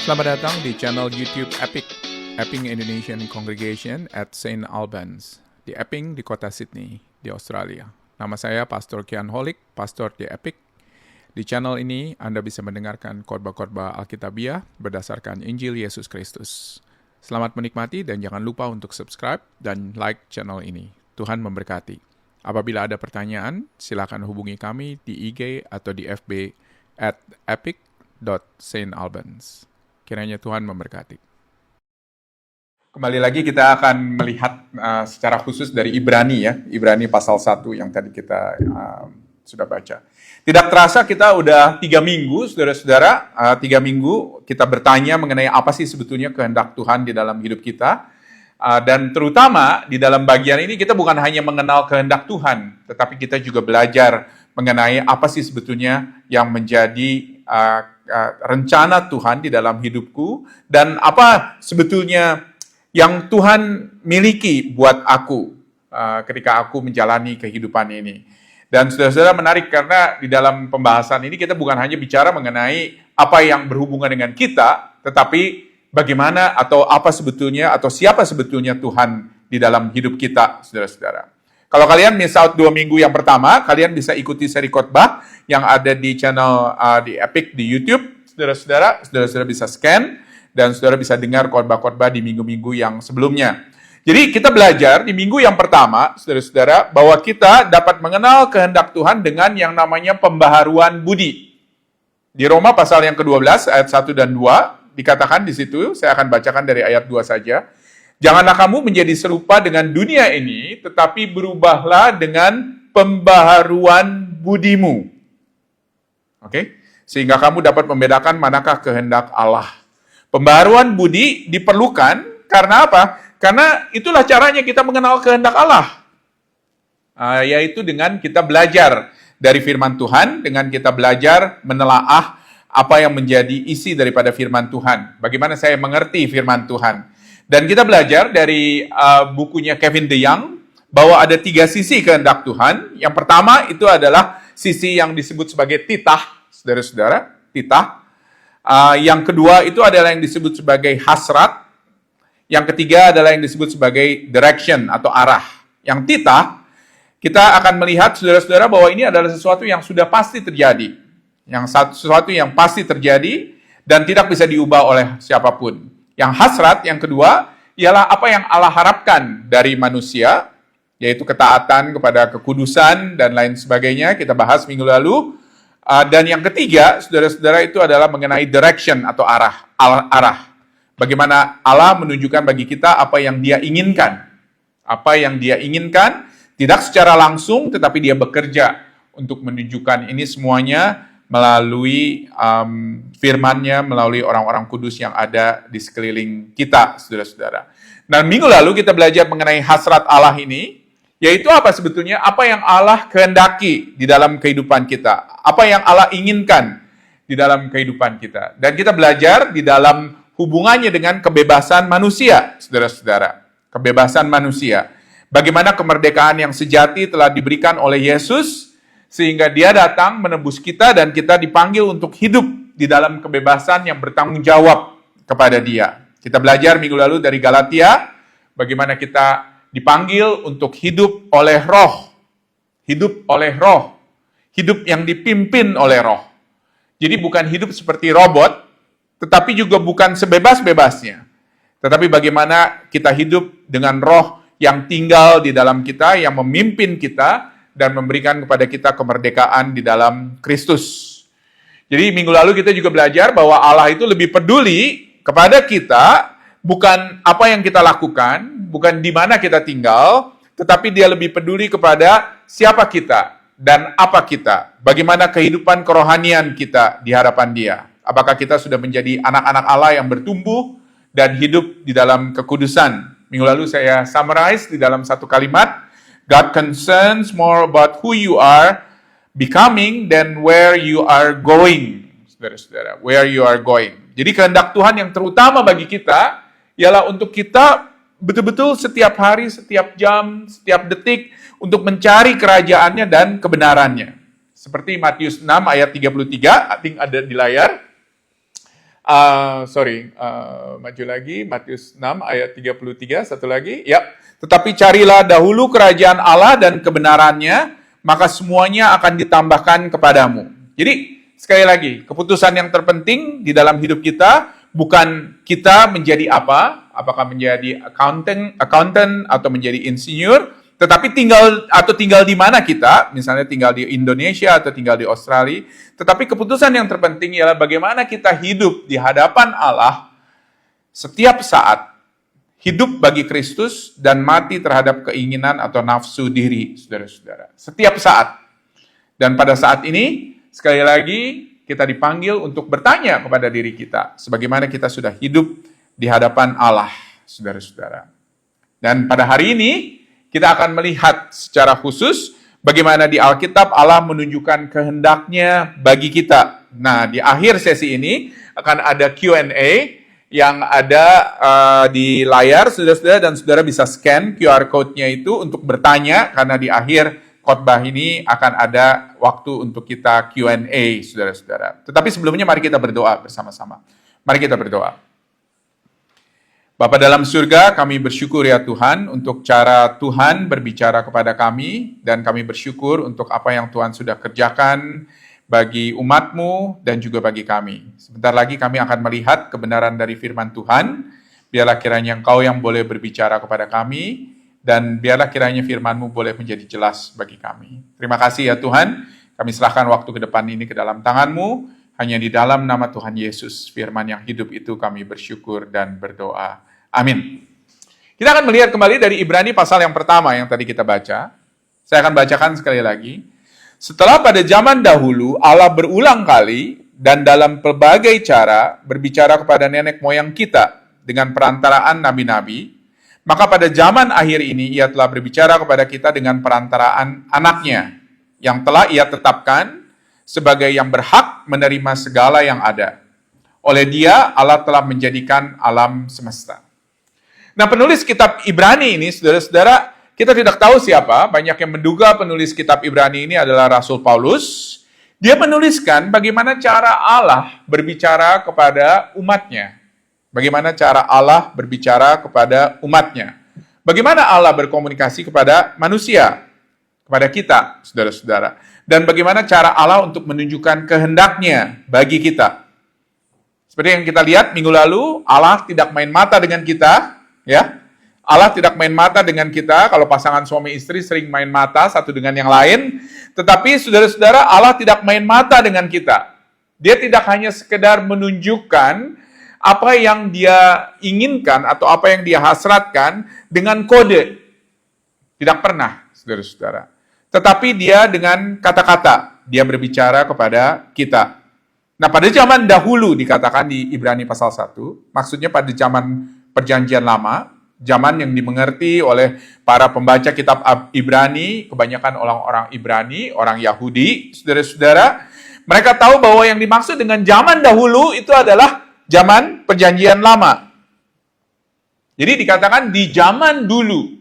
Selamat datang di channel YouTube Epping Indonesian Congregation at St. Albans, di Epping di kota Sydney, di Australia. Nama saya Pastor Kian Holik, pastor di Epping. Di channel ini Anda bisa mendengarkan khotbah-khotbah Alkitabiah berdasarkan Injil Yesus Kristus. Selamat menikmati dan jangan lupa untuk subscribe dan like channel ini. Tuhan memberkati. Apabila ada pertanyaan, silakan hubungi kami di IG atau di FB at epic.stalbans. Kiranya Tuhan memberkati. Kembali lagi kita akan melihat secara khusus dari Ibrani ya. Ibrani pasal 1 yang tadi kita sudah baca. Tidak terasa kita udah 3 minggu, saudara-saudara. 3 minggu kita bertanya mengenai apa sih sebetulnya kehendak Tuhan di dalam hidup kita. Dan terutama di dalam bagian ini kita bukan hanya mengenal kehendak Tuhan, tetapi kita juga belajar mengenai apa sih sebetulnya yang menjadi rencana Tuhan di dalam hidupku, dan apa sebetulnya yang Tuhan miliki buat aku ketika aku menjalani kehidupan ini. Dan saudara-saudara, menarik karena di dalam pembahasan ini kita bukan hanya bicara mengenai apa yang berhubungan dengan kita, tetapi bagaimana atau apa sebetulnya atau siapa sebetulnya Tuhan di dalam hidup kita, saudara-saudara. Kalau kalian miss out 2 minggu yang pertama, kalian bisa ikuti seri khotbah yang ada di channel di Epic di YouTube, saudara-saudara. Saudara-saudara bisa scan dan saudara bisa dengar khotbah-khotbah di minggu-minggu yang sebelumnya. Jadi kita belajar di minggu yang pertama, saudara-saudara, bahwa kita dapat mengenal kehendak Tuhan dengan yang namanya pembaharuan budi. Di Roma pasal yang ke-12 ayat 1 dan 2 dikatakan di situ, saya akan bacakan dari ayat 2 saja. Janganlah kamu menjadi serupa dengan dunia ini, tetapi berubahlah dengan pembaharuan budimu. Oke? Sehingga kamu dapat membedakan manakah kehendak Allah. Pembaharuan budi diperlukan karena apa? Karena itulah caranya kita mengenal kehendak Allah. Yaitu dengan kita belajar dari firman Tuhan, dengan kita belajar menelaah apa yang menjadi isi daripada firman Tuhan. Bagaimana saya mengerti firman Tuhan. Dan kita belajar dari bukunya Kevin DeYoung bahwa ada 3 sisi kehendak Tuhan. Yang pertama itu adalah sisi yang disebut sebagai titah, saudara-saudara, titah. Yang kedua itu adalah yang disebut sebagai hasrat. Yang ketiga adalah yang disebut sebagai direction atau arah. Yang titah, kita akan melihat, saudara-saudara, bahwa ini adalah sesuatu yang sudah pasti terjadi. Sesuatu yang pasti terjadi dan tidak bisa diubah oleh siapapun. Yang hasrat, yang kedua, ialah apa yang Allah harapkan dari manusia, yaitu ketaatan kepada kekudusan dan lain sebagainya, kita bahas minggu lalu. Dan yang ketiga, saudara-saudara, itu adalah mengenai direction atau arah. Bagaimana Allah menunjukkan bagi kita apa yang Dia inginkan. Apa yang Dia inginkan, tidak secara langsung, tetapi Dia bekerja untuk menunjukkan ini semuanya melalui firman-Nya, melalui orang-orang kudus yang ada di sekeliling kita, saudara-saudara. Nah, minggu lalu kita belajar mengenai hasrat Allah ini, yaitu apa sebetulnya, apa yang Allah kehendaki di dalam kehidupan kita, apa yang Allah inginkan di dalam kehidupan kita. Dan kita belajar di dalam hubungannya dengan kebebasan manusia, saudara-saudara. Kebebasan manusia. Bagaimana kemerdekaan yang sejati telah diberikan oleh Yesus, sehingga Dia datang menebus kita dan kita dipanggil untuk hidup di dalam kebebasan yang bertanggung jawab kepada Dia. Kita belajar minggu lalu dari Galatia, bagaimana kita dipanggil untuk hidup oleh roh. Hidup oleh roh. Hidup yang dipimpin oleh roh. Jadi bukan hidup seperti robot, tetapi juga bukan sebebas-bebasnya. Tetapi bagaimana kita hidup dengan roh yang tinggal di dalam kita, yang memimpin kita, dan memberikan kepada kita kemerdekaan di dalam Kristus. Jadi minggu lalu kita juga belajar bahwa Allah itu lebih peduli kepada kita, bukan apa yang kita lakukan, bukan di mana kita tinggal, tetapi Dia lebih peduli kepada siapa kita dan apa kita. Bagaimana kehidupan kerohanian kita di hadapan Dia. Apakah kita sudah menjadi anak-anak Allah yang bertumbuh dan hidup di dalam kekudusan. Minggu lalu saya summarize di dalam satu kalimat, God concerns more about who you are becoming than where you are going. Saudara-saudara, where you are going. Jadi kehendak Tuhan yang terutama bagi kita ialah untuk kita betul-betul setiap hari, setiap jam, setiap detik untuk mencari kerajaannya dan kebenarannya. Seperti Matius 6 ayat 33, I think ada di layar. Maju lagi, Matius 6 ayat 33, satu lagi, ya. Tetapi carilah dahulu kerajaan Allah dan kebenarannya, maka semuanya akan ditambahkan kepadamu. Jadi, sekali lagi, keputusan yang terpenting di dalam hidup kita, bukan kita menjadi apa, apakah menjadi accountant atau menjadi insinyur, tetapi tinggal di mana kita, misalnya tinggal di Indonesia atau tinggal di Australia, tetapi keputusan yang terpenting ialah bagaimana kita hidup di hadapan Allah setiap saat, hidup bagi Kristus dan mati terhadap keinginan atau nafsu diri, saudara-saudara. Setiap saat. Dan pada saat ini, sekali lagi, kita dipanggil untuk bertanya kepada diri kita, sebagaimana kita sudah hidup di hadapan Allah, saudara-saudara. Dan pada hari ini, kita akan melihat secara khusus bagaimana di Alkitab Allah menunjukkan kehendaknya bagi kita. Nah, di akhir sesi ini akan ada Q&A yang ada di layar, saudara-saudara, dan saudara bisa scan QR code-nya itu untuk bertanya, karena di akhir khotbah ini akan ada waktu untuk kita Q&A, saudara-saudara. Tetapi sebelumnya mari kita berdoa bersama-sama. Mari kita berdoa. Bapa dalam surga, kami bersyukur ya Tuhan untuk cara Tuhan berbicara kepada kami, dan kami bersyukur untuk apa yang Tuhan sudah kerjakan bagi umat-Mu dan juga bagi kami. Sebentar lagi kami akan melihat kebenaran dari firman Tuhan. Biarlah kiranya Engkau yang boleh berbicara kepada kami, dan biarlah kiranya firman-Mu boleh menjadi jelas bagi kami. Terima kasih ya Tuhan, kami serahkan waktu ke depan ini ke dalam tangan-Mu, hanya di dalam nama Tuhan Yesus, firman yang hidup itu kami bersyukur dan berdoa. Amin. Kita akan melihat kembali dari Ibrani pasal yang pertama yang tadi kita baca. Saya akan bacakan sekali lagi. Setelah pada zaman dahulu Allah berulang kali dan dalam pelbagai cara berbicara kepada nenek moyang kita dengan perantaraan nabi-nabi, maka pada zaman akhir ini Ia telah berbicara kepada kita dengan perantaraan anaknya yang telah Ia tetapkan sebagai yang berhak menerima segala yang ada. Oleh Dia Allah telah menjadikan alam semesta. Nah, penulis kitab Ibrani ini, saudara-saudara, kita tidak tahu siapa. Banyak yang menduga penulis kitab Ibrani ini adalah Rasul Paulus. Dia menuliskan bagaimana cara Allah berbicara kepada umatnya. Bagaimana cara Allah berbicara kepada umatnya. Bagaimana Allah berkomunikasi kepada manusia, kepada kita, saudara-saudara. Dan bagaimana cara Allah untuk menunjukkan kehendaknya bagi kita. Seperti yang kita lihat minggu lalu, Allah tidak main mata dengan kita. Ya, Allah tidak main mata dengan kita. Kalau pasangan suami istri sering main mata satu dengan yang lain, tetapi saudara-saudara, Allah tidak main mata dengan kita. Dia tidak hanya sekedar menunjukkan apa yang Dia inginkan atau apa yang Dia hasratkan dengan kode. Tidak pernah, saudara-saudara. Tetapi Dia dengan kata-kata, Dia berbicara kepada kita. Nah, pada zaman dahulu dikatakan di Ibrani pasal 1, maksudnya pada zaman Perjanjian Lama, zaman yang dimengerti oleh para pembaca kitab Ibrani, kebanyakan orang-orang Ibrani, orang Yahudi, saudara-saudara, mereka tahu bahwa yang dimaksud dengan zaman dahulu itu adalah zaman Perjanjian Lama. Jadi dikatakan di zaman dulu,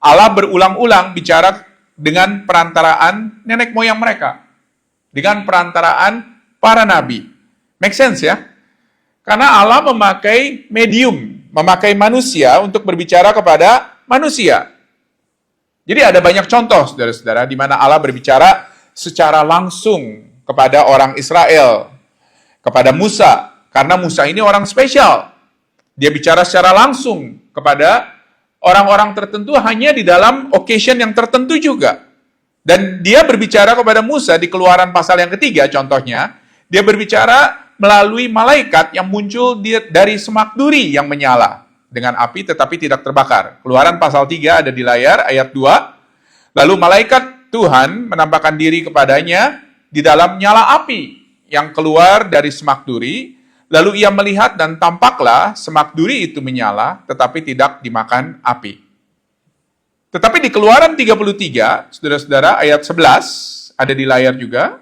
Allah berulang-ulang bicara dengan perantaraan nenek moyang mereka, dengan perantaraan para nabi. Make sense ya? Karena Allah memakai medium, memakai manusia untuk berbicara kepada manusia. Jadi ada banyak contoh, saudara-saudara, di mana Allah berbicara secara langsung kepada orang Israel, kepada Musa, karena Musa ini orang spesial. Dia bicara secara langsung kepada orang-orang tertentu hanya di dalam occasion yang tertentu juga. Dan dia berbicara kepada Musa di Keluaran pasal yang ketiga, contohnya, dia berbicara melalui malaikat yang muncul dari semak duri yang menyala dengan api tetapi tidak terbakar. Keluaran pasal 3 ada di layar ayat 2. Lalu malaikat Tuhan menampakkan diri kepadanya di dalam nyala api yang keluar dari semak duri. Lalu ia melihat dan tampaklah semak duri itu menyala tetapi tidak dimakan api. Tetapi di Keluaran 33, saudara-saudara, ayat 11 ada di layar juga.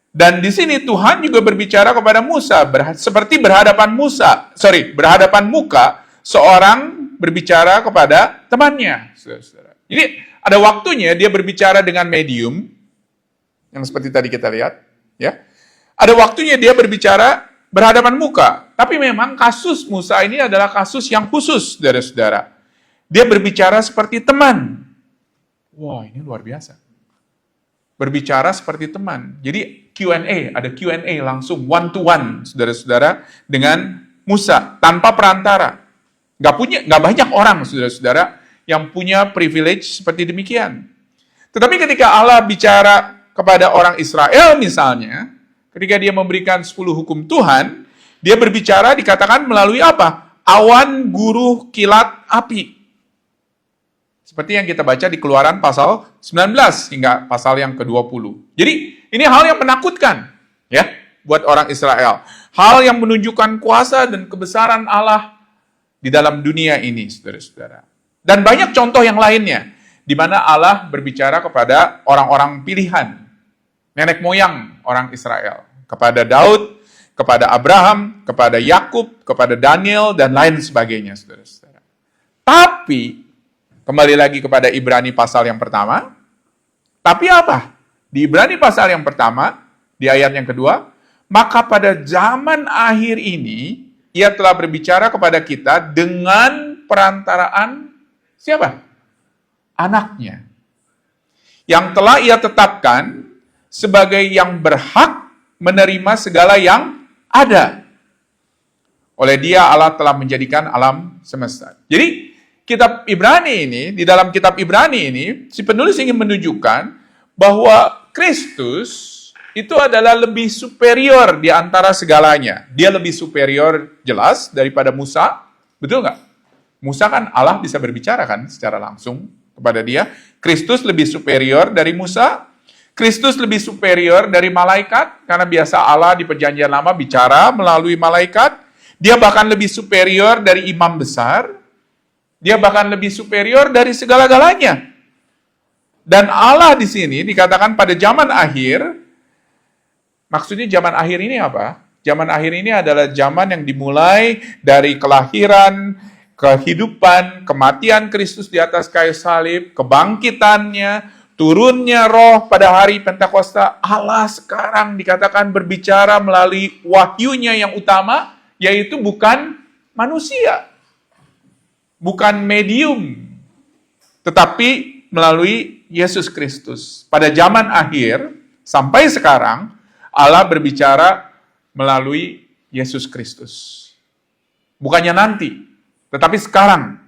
Dan di sini Tuhan juga berbicara kepada Musa, seperti berhadapan muka seorang berbicara kepada temannya. Saudara-saudara. Jadi ada waktunya dia berbicara dengan medium, yang seperti tadi kita lihat. Ya. Ada waktunya dia berbicara berhadapan muka. Tapi memang kasus Musa ini adalah kasus yang khusus, saudara-saudara. Dia berbicara seperti teman. Wah, ini luar biasa. Berbicara seperti teman. Jadi Q&A, ada Q&A langsung one to one, saudara-saudara, dengan Musa tanpa perantara. Nggak banyak orang, saudara-saudara, yang punya privilege seperti demikian. Tetapi ketika Allah bicara kepada orang Israel misalnya, ketika dia memberikan 10 hukum Tuhan, dia berbicara dikatakan melalui apa? Awan, guruh, kilat, api. Seperti yang kita baca di Keluaran pasal 19 hingga pasal yang ke-20. Jadi ini hal yang menakutkan ya buat orang Israel. Hal yang menunjukkan kuasa dan kebesaran Allah di dalam dunia ini, saudara-saudara. Dan banyak contoh yang lainnya di mana Allah berbicara kepada orang-orang pilihan, nenek moyang orang Israel, kepada Daud, kepada Abraham, kepada Yakub, kepada Daniel dan lain sebagainya, saudara-saudara. Tapi kembali lagi kepada Ibrani pasal yang pertama. Tapi apa? Di Ibrani pasal yang pertama, di ayat yang kedua, maka pada zaman akhir ini, ia telah berbicara kepada kita dengan perantaraan siapa? Anaknya. Yang telah ia tetapkan sebagai yang berhak menerima segala yang ada. Oleh dia Allah telah menjadikan alam semesta. Jadi, kitab Ibrani ini, di dalam kitab Ibrani ini, si penulis ingin menunjukkan bahwa Kristus itu adalah lebih superior di antara segalanya. Dia lebih superior jelas daripada Musa. Betul nggak? Musa kan Allah bisa berbicara kan secara langsung kepada dia. Kristus lebih superior dari Musa. Kristus lebih superior dari malaikat. Karena biasa Allah di perjanjian lama bicara melalui malaikat. Dia bahkan lebih superior dari imam besar. Dia bahkan lebih superior dari segala-galanya. Dan Allah di sini dikatakan pada zaman akhir. Maksudnya zaman akhir ini apa? Zaman akhir ini adalah zaman yang dimulai dari kelahiran, kehidupan, kematian Kristus di atas kayu salib, kebangkitannya, turunnya roh pada hari Pentakosta. Allah sekarang dikatakan berbicara melalui wahyunya yang utama, yaitu bukan manusia. Bukan medium, tetapi melalui Yesus Kristus. Pada zaman akhir, sampai sekarang, Allah berbicara melalui Yesus Kristus. Bukannya nanti, tetapi sekarang.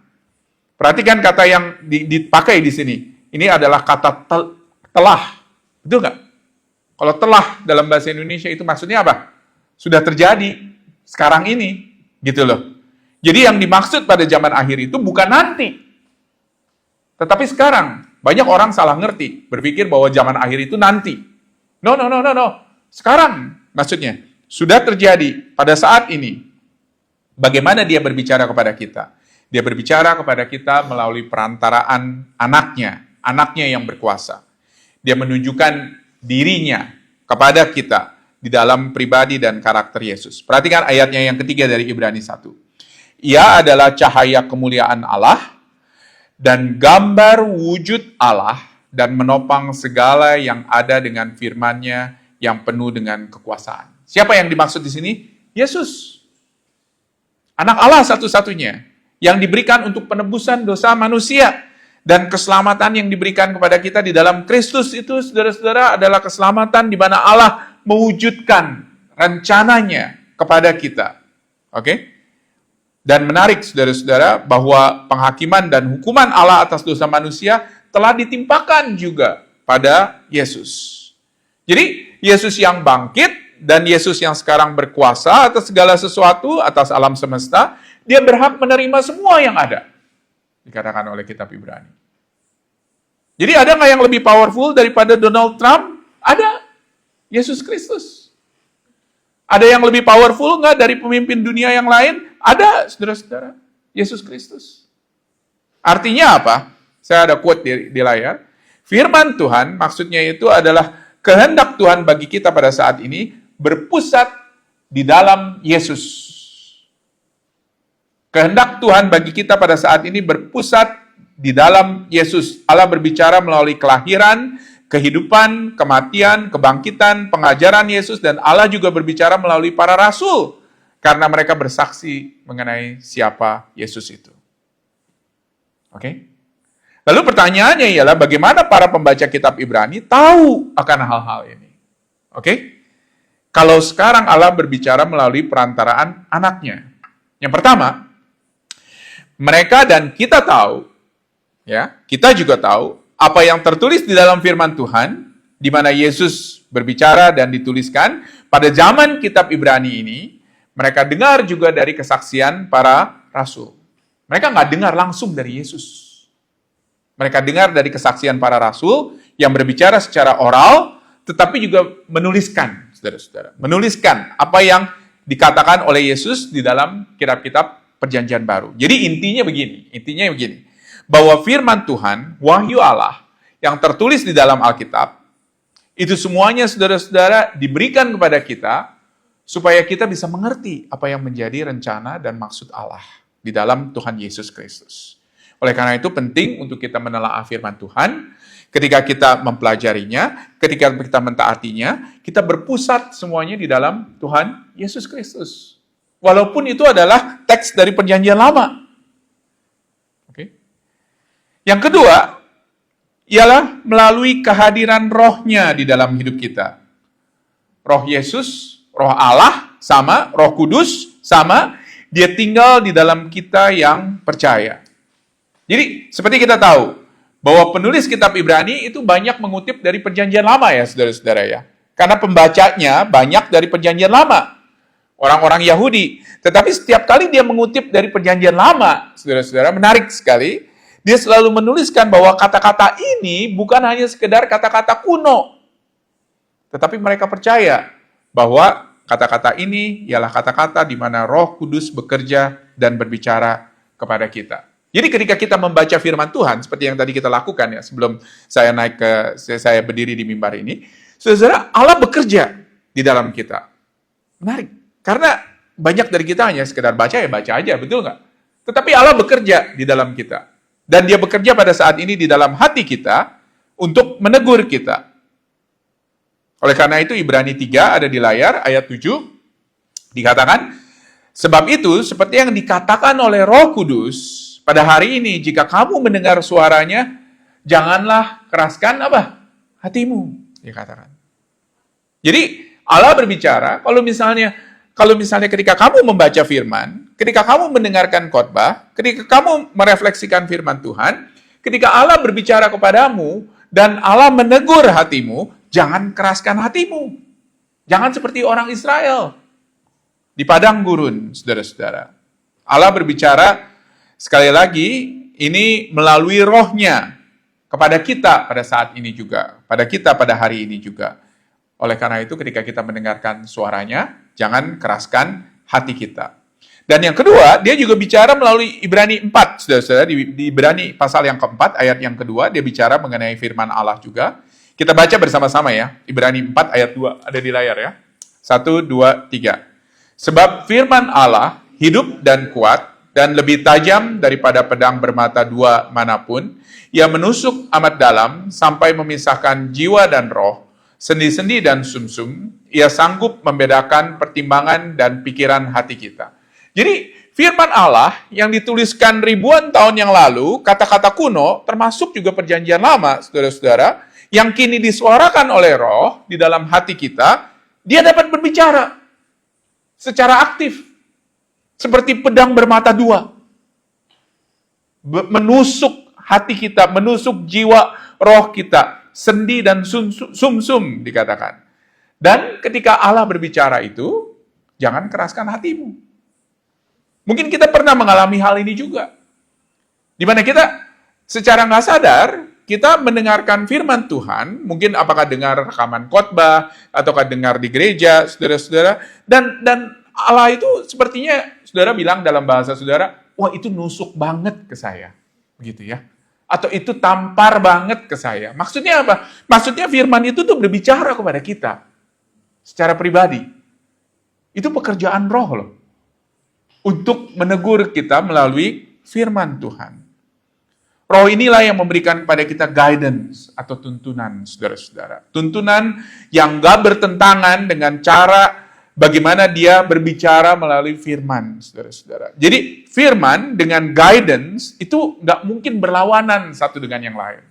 Perhatikan kata yang dipakai di sini. Ini adalah kata telah. Betul nggak? Kalau telah dalam bahasa Indonesia itu maksudnya apa? Sudah terjadi sekarang ini. Gitu loh. Jadi yang dimaksud pada zaman akhir itu bukan nanti. Tetapi sekarang. Banyak orang salah ngerti. Berpikir bahwa zaman akhir itu nanti. No. Sekarang maksudnya. Sudah terjadi pada saat ini. Bagaimana dia berbicara kepada kita? Dia berbicara kepada kita melalui perantaraan anaknya. Anaknya yang berkuasa. Dia menunjukkan dirinya kepada kita di dalam pribadi dan karakter Yesus. Perhatikan ayatnya yang ketiga dari Ibrani 1. Ia adalah cahaya kemuliaan Allah dan gambar wujud Allah dan menopang segala yang ada dengan firman-Nya yang penuh dengan kekuasaan. Siapa yang dimaksud di sini? Yesus. Anak Allah satu-satunya yang diberikan untuk penebusan dosa manusia. Dan keselamatan yang diberikan kepada kita di dalam Kristus itu, saudara-saudara, adalah keselamatan di mana Allah mewujudkan rencananya kepada kita. Oke? Dan menarik, saudara-saudara, bahwa penghakiman dan hukuman Allah atas dosa manusia telah ditimpakan juga pada Yesus. Jadi, Yesus yang bangkit dan Yesus yang sekarang berkuasa atas segala sesuatu, atas alam semesta, dia berhak menerima semua yang ada. Dikatakan oleh kitab Ibrani. Jadi ada nggak yang lebih powerful daripada Donald Trump? Ada. Yesus Kristus. Ada yang lebih powerful nggak dari pemimpin dunia yang lain? Ada, saudara-saudara. Yesus Kristus. Artinya apa? Saya ada quote di layar. Firman Tuhan maksudnya itu adalah kehendak Tuhan bagi kita pada saat ini berpusat di dalam Yesus. Kehendak Tuhan bagi kita pada saat ini berpusat di dalam Yesus. Allah berbicara melalui kelahiran, kehidupan, kematian, kebangkitan, pengajaran Yesus, dan Allah juga berbicara melalui para rasul. Karena mereka bersaksi mengenai siapa Yesus itu. Oke? Lalu pertanyaannya ialah bagaimana para pembaca kitab Ibrani tahu akan hal-hal ini? Oke? Kalau sekarang Allah berbicara melalui perantaraan anaknya. Yang pertama, mereka dan kita tahu, ya, kita juga tahu apa yang tertulis di dalam firman Tuhan, di mana Yesus berbicara dan dituliskan pada zaman kitab Ibrani ini, mereka dengar juga dari kesaksian para rasul. Mereka nggak dengar langsung dari Yesus. Mereka dengar dari kesaksian para rasul yang berbicara secara oral, tetapi juga menuliskan, saudara-saudara. Menuliskan apa yang dikatakan oleh Yesus di dalam kitab-kitab Perjanjian Baru. Jadi intinya begini, bahwa firman Tuhan, wahyu Allah yang tertulis di dalam Alkitab, itu semuanya saudara-saudara diberikan kepada kita supaya kita bisa mengerti apa yang menjadi rencana dan maksud Allah di dalam Tuhan Yesus Kristus. Oleh karena itu penting untuk kita menelaah firman Tuhan, ketika kita mempelajarinya, ketika kita mentaatinya, kita berpusat semuanya di dalam Tuhan Yesus Kristus. Walaupun itu adalah teks dari Perjanjian Lama. Oke. Yang kedua, ialah melalui kehadiran rohnya di dalam hidup kita. Roh Yesus, roh Allah, sama, roh kudus, sama, dia tinggal di dalam kita yang percaya. Jadi, seperti kita tahu, bahwa penulis kitab Ibrani itu banyak mengutip dari Perjanjian Lama ya, saudara-saudara ya. Karena pembacanya banyak dari Perjanjian Lama. Orang-orang Yahudi. Tetapi setiap kali dia mengutip dari Perjanjian Lama, saudara-saudara, menarik sekali. Dia selalu menuliskan bahwa kata-kata ini bukan hanya sekedar kata-kata kuno. Tetapi mereka percaya bahwa kata-kata ini ialah kata-kata di mana Roh Kudus bekerja dan berbicara kepada kita. Jadi ketika kita membaca firman Tuhan, seperti yang tadi kita lakukan ya, sebelum saya saya berdiri di mimbar ini, saudara, Allah bekerja di dalam kita. Menarik. Karena banyak dari kita hanya sekedar baca ya baca aja, betul nggak? Tetapi Allah bekerja di dalam kita. Dan dia bekerja pada saat ini di dalam hati kita untuk menegur kita. Oleh karena itu Ibrani 3 ada di layar, ayat 7, dikatakan, sebab itu seperti yang dikatakan oleh Roh Kudus, pada hari ini jika kamu mendengar suaranya, janganlah keraskan apa? Hatimu, dikatakan. Jadi Allah berbicara, kalau misalnya ketika kamu membaca firman, ketika kamu mendengarkan khotbah, ketika kamu merefleksikan firman Tuhan, ketika Allah berbicara kepadamu dan Allah menegur hatimu, jangan keraskan hatimu. Jangan seperti orang Israel di padang gurun, saudara-saudara. Allah berbicara sekali lagi ini melalui rohnya kepada kita pada saat ini juga, pada kita pada hari ini juga. Oleh karena itu ketika kita mendengarkan suaranya, jangan keraskan hati kita. Dan yang kedua, dia juga bicara melalui Ibrani 4, saudara-saudara, di Ibrani pasal yang keempat, ayat yang kedua, dia bicara mengenai firman Allah juga. Kita baca bersama-sama ya, Ibrani 4 ayat 2, ada di layar ya. 1, 2, 3. Sebab firman Allah hidup dan kuat, dan lebih tajam daripada pedang bermata dua manapun, ia menusuk amat dalam, sampai memisahkan jiwa dan roh, sendi-sendi dan sumsum, ia sanggup membedakan pertimbangan dan pikiran hati kita. Jadi, firman Allah yang dituliskan ribuan tahun yang lalu, kata-kata kuno, termasuk juga Perjanjian Lama, saudara-saudara, yang kini disuarakan oleh roh di dalam hati kita, dia dapat berbicara secara aktif, seperti pedang bermata dua. Menusuk hati kita, menusuk jiwa roh kita, sendi dan sumsum dikatakan. Dan ketika Allah berbicara itu, jangan keraskan hatimu. Mungkin kita pernah mengalami hal ini juga. Di mana kita secara nggak sadar, kita mendengarkan firman Tuhan, mungkin apakah dengar rekaman khotbah, ataukah dengar di gereja, saudara-saudara, dan Allah itu sepertinya, saudara bilang dalam bahasa saudara, wah itu nusuk banget ke saya. Begitu ya. Atau itu tampar banget ke saya. Maksudnya apa? Maksudnya firman itu tuh berbicara kepada kita. Secara pribadi. Itu pekerjaan roh loh. Untuk menegur kita melalui firman Tuhan. Roh inilah yang memberikan kepada kita guidance atau tuntunan, saudara-saudara. Tuntunan yang gak bertentangan dengan cara bagaimana dia berbicara melalui firman, saudara-saudara. Jadi firman dengan guidance itu gak mungkin berlawanan satu dengan yang lain.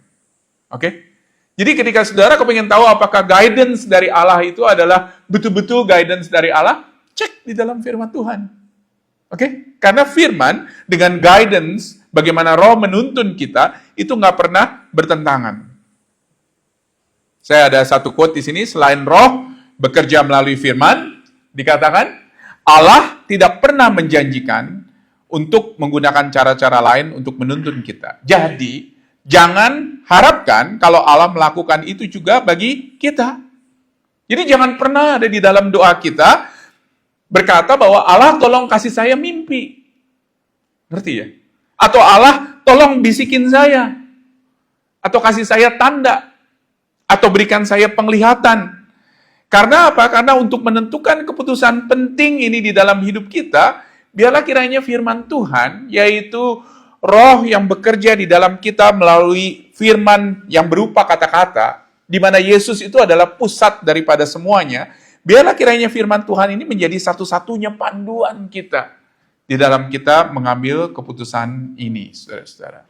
Oke? Jadi ketika saudara kepengen tahu apakah guidance dari Allah itu adalah betul-betul guidance dari Allah, cek di dalam firman Tuhan. Oke? Karena firman dengan guidance, bagaimana roh menuntun kita, itu nggak pernah bertentangan. Saya ada satu quote di sini, selain roh bekerja melalui firman, dikatakan, Allah tidak pernah menjanjikan untuk menggunakan cara-cara lain untuk menuntun kita. Jadi, jangan harapkan kalau Allah melakukan itu juga bagi kita. Jadi jangan pernah ada di dalam doa kita berkata bahwa Allah tolong kasih saya mimpi. Ngerti ya? Atau Allah tolong bisikin saya. Atau kasih saya tanda. Atau berikan saya penglihatan. Karena apa? Karena untuk menentukan keputusan penting ini di dalam hidup kita, biarlah kiranya firman Tuhan, yaitu roh yang bekerja di dalam kita melalui firman yang berupa kata-kata, di mana Yesus itu adalah pusat daripada semuanya, biarlah kiranya firman Tuhan ini menjadi satu-satunya panduan kita di dalam kita mengambil keputusan ini, saudara-saudara.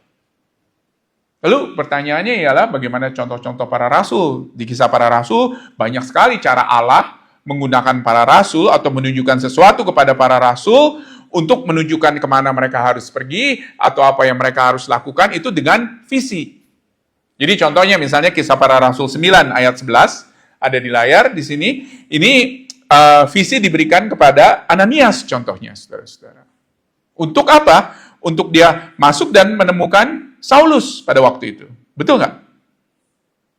Lalu pertanyaannya ialah bagaimana contoh-contoh para rasul? Di kisah para rasul, banyak sekali cara Allah menggunakan para rasul atau menunjukkan sesuatu kepada para rasul untuk menunjukkan kemana mereka harus pergi atau apa yang mereka harus lakukan itu dengan visi. Jadi contohnya misalnya kisah para rasul 9 ayat 11 ada di layar di sini. Ini visi diberikan kepada Ananias contohnya, saudara-saudara. Untuk apa? Untuk dia masuk dan menemukan Saulus pada waktu itu. Betul nggak?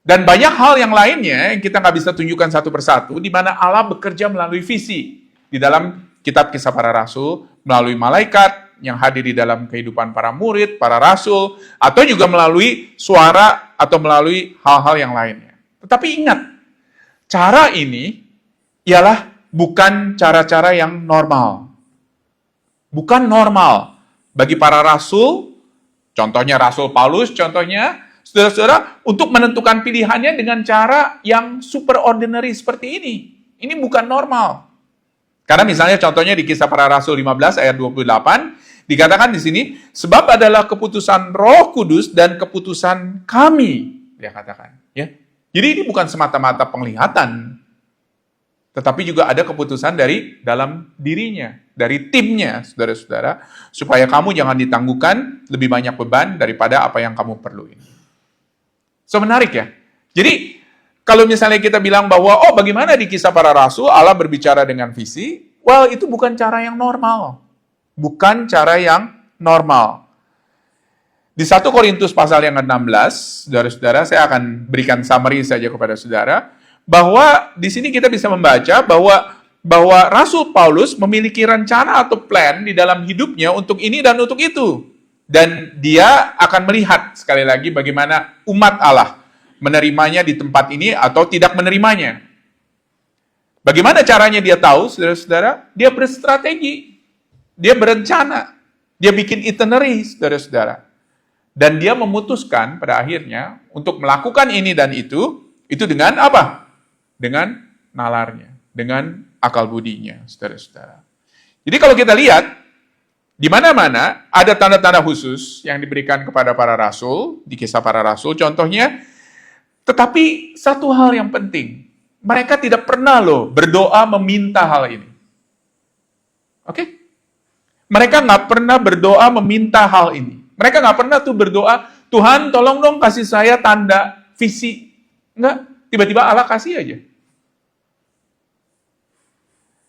Dan banyak hal yang lainnya yang kita nggak bisa tunjukkan satu persatu di mana Allah bekerja melalui visi di dalam kitab kisah para rasul, melalui malaikat yang hadir di dalam kehidupan para murid, para rasul, atau juga melalui suara atau melalui hal-hal yang lainnya. Tetapi ingat, cara ini ialah bukan cara-cara yang normal. Bukan normal bagi para rasul, contohnya Rasul Paulus, contohnya, saudara-saudara, untuk menentukan pilihannya dengan cara yang super ordinary seperti ini. Ini bukan normal. Karena misalnya contohnya di kisah para rasul 15 ayat 28, dikatakan di sini, sebab adalah keputusan Roh Kudus dan keputusan kami, dia katakan. Ya. Jadi ini bukan semata-mata penglihatan, tetapi juga ada keputusan dari dalam dirinya, dari timnya, saudara-saudara, supaya kamu jangan ditangguhkan lebih banyak beban daripada apa yang kamu perluin. So menarik ya. Jadi kalau misalnya kita bilang bahwa, oh bagaimana di kisah para rasul Allah berbicara dengan visi, well itu bukan cara yang normal. Bukan cara yang normal. Di 1 Korintus pasal yang ke-16, saudara-saudara, saya akan berikan summary saja kepada saudara, bahwa di sini kita bisa membaca bahwa Rasul Paulus memiliki rencana atau plan di dalam hidupnya untuk ini dan untuk itu. Dan dia akan melihat sekali lagi bagaimana umat Allah menerimanya di tempat ini atau tidak menerimanya. Bagaimana caranya dia tahu, saudara-saudara? Dia berstrategi, dia berencana, dia bikin itinerary, saudara-saudara. Dan dia memutuskan pada akhirnya untuk melakukan ini dan itu dengan apa? Dengan nalarnya, dengan akal budinya, saudara-saudara. Jadi kalau kita lihat, di mana-mana ada tanda-tanda khusus yang diberikan kepada para rasul, di kisah para rasul contohnya. Tetapi satu hal yang penting, mereka tidak pernah berdoa meminta hal ini. Oke? Mereka nggak pernah berdoa meminta hal ini. Mereka nggak pernah tuh berdoa, Tuhan tolong dong kasih saya tanda visi. Enggak, tiba-tiba Allah kasih aja.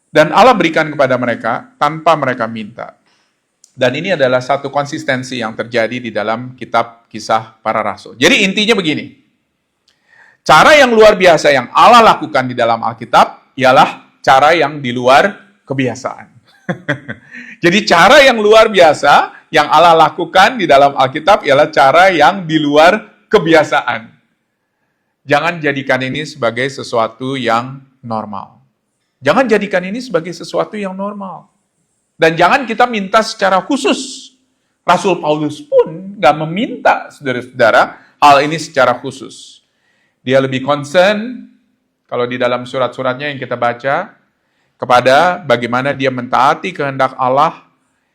Dan Allah berikan kepada mereka tanpa mereka minta. Dan ini adalah satu konsistensi yang terjadi di dalam kitab kisah para rasul. Jadi intinya begini. Cara yang luar biasa yang Allah lakukan di dalam Alkitab ialah cara yang di luar kebiasaan. Jadi cara yang luar biasa yang Allah lakukan di dalam Alkitab ialah cara yang di luar kebiasaan. Jangan jadikan ini sebagai sesuatu yang normal. Jangan jadikan ini sebagai sesuatu yang normal. Dan jangan kita minta secara khusus. Rasul Paulus pun nggak meminta saudara-saudara hal ini secara khusus. Dia lebih concern, kalau di dalam surat-suratnya yang kita baca, kepada bagaimana dia mentaati kehendak Allah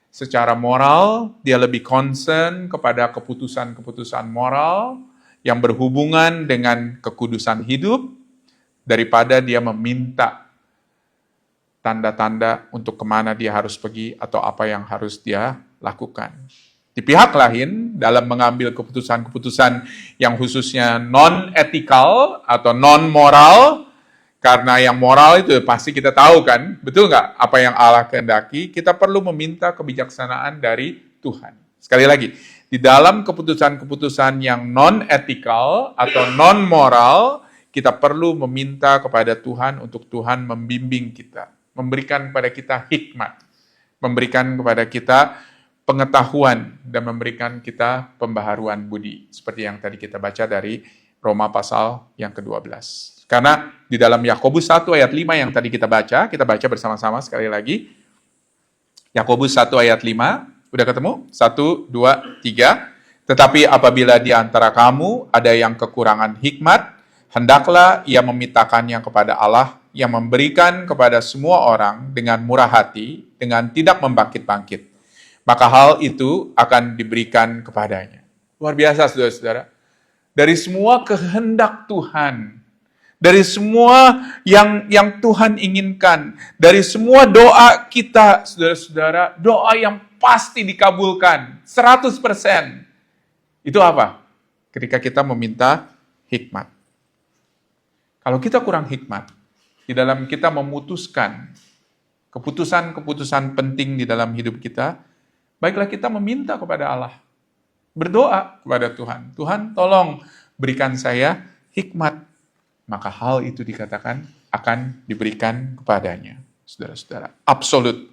secara moral. Dia lebih concern kepada keputusan-keputusan moral yang berhubungan dengan kekudusan hidup, daripada dia meminta tanda-tanda untuk kemana dia harus pergi atau apa yang harus dia lakukan. Di pihak lain, dalam mengambil keputusan-keputusan yang khususnya non-etikal atau non-moral, karena yang moral itu pasti kita tahu kan, betul nggak? Apa yang Allah kehendaki, kita perlu meminta kebijaksanaan dari Tuhan. Sekali lagi, di dalam keputusan-keputusan yang non-etikal atau non-moral, kita perlu meminta kepada Tuhan untuk Tuhan membimbing kita, memberikan kepada kita hikmat, memberikan kepada kita pengetahuan, dan memberikan kita pembaharuan budi. Seperti yang tadi kita baca dari Roma pasal yang ke-12. Karena di dalam Yakobus 1 ayat 5 yang tadi kita baca bersama-sama sekali lagi. Yakobus 1 ayat 5, udah ketemu? 1, 2, 3. Tetapi apabila di antara kamu ada yang kekurangan hikmat, hendaklah ia memintakannya kepada Allah yang memberikan kepada semua orang dengan murah hati, dengan tidak membangkit-bangkit. Maka hal itu akan diberikan kepadanya. Luar biasa, saudara-saudara. Dari semua kehendak Tuhan, dari semua yang Tuhan inginkan, dari semua doa kita, saudara-saudara, doa yang pasti dikabulkan, 100%. Itu apa? Ketika kita meminta hikmat. Kalau kita kurang hikmat, di dalam kita memutuskan keputusan-keputusan penting di dalam hidup kita, baiklah kita meminta kepada Allah. Berdoa kepada Tuhan. Tuhan, tolong berikan saya hikmat. Maka hal itu dikatakan akan diberikan kepadanya. Saudara-saudara, absolut.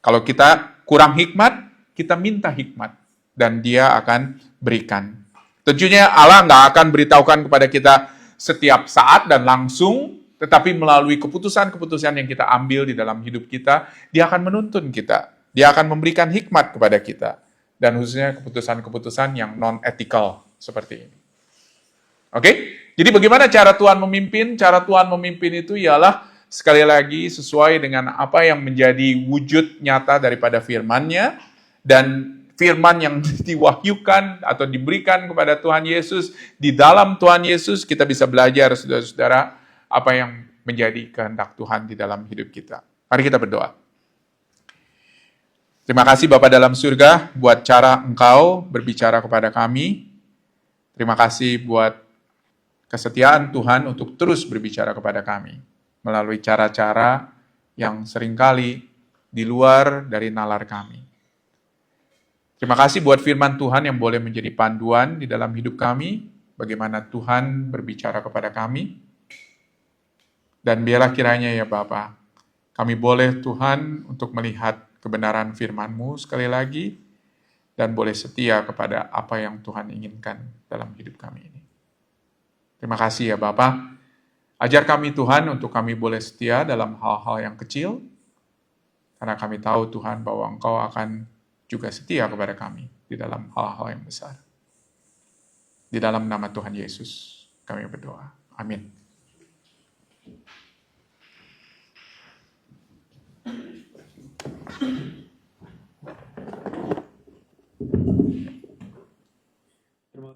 Kalau kita kurang hikmat, kita minta hikmat. Dan dia akan berikan. Tentunya Allah nggak akan beritahukan kepada kita setiap saat dan langsung, tetapi melalui keputusan-keputusan yang kita ambil di dalam hidup kita, dia akan menuntun kita. Dia akan memberikan hikmat kepada kita. Dan khususnya keputusan-keputusan yang non-etikal seperti ini. Oke? Jadi bagaimana cara Tuhan memimpin? Cara Tuhan memimpin itu ialah sekali lagi sesuai dengan apa yang menjadi wujud nyata daripada firman-Nya, dan firman yang diwahyukan atau diberikan kepada Tuhan Yesus. Di dalam Tuhan Yesus kita bisa belajar, saudara-saudara, apa yang menjadi kehendak Tuhan di dalam hidup kita. Mari kita berdoa. Terima kasih Bapa dalam surga buat cara Engkau berbicara kepada kami. Terima kasih buat kesetiaan Tuhan untuk terus berbicara kepada kami melalui cara-cara yang seringkali di luar dari nalar kami. Terima kasih buat firman Tuhan yang boleh menjadi panduan di dalam hidup kami, bagaimana Tuhan berbicara kepada kami. Dan biarlah kiranya ya Bapa, kami boleh Tuhan untuk melihat kebenaran firman-Mu sekali lagi, dan boleh setia kepada apa yang Tuhan inginkan dalam hidup kami ini. Terima kasih ya Bapa. Ajar kami Tuhan untuk kami boleh setia dalam hal-hal yang kecil, karena kami tahu Tuhan bahwa Engkau akan juga setia kepada kami di dalam hal-hal yang besar. Di dalam nama Tuhan Yesus kami berdoa. Amin.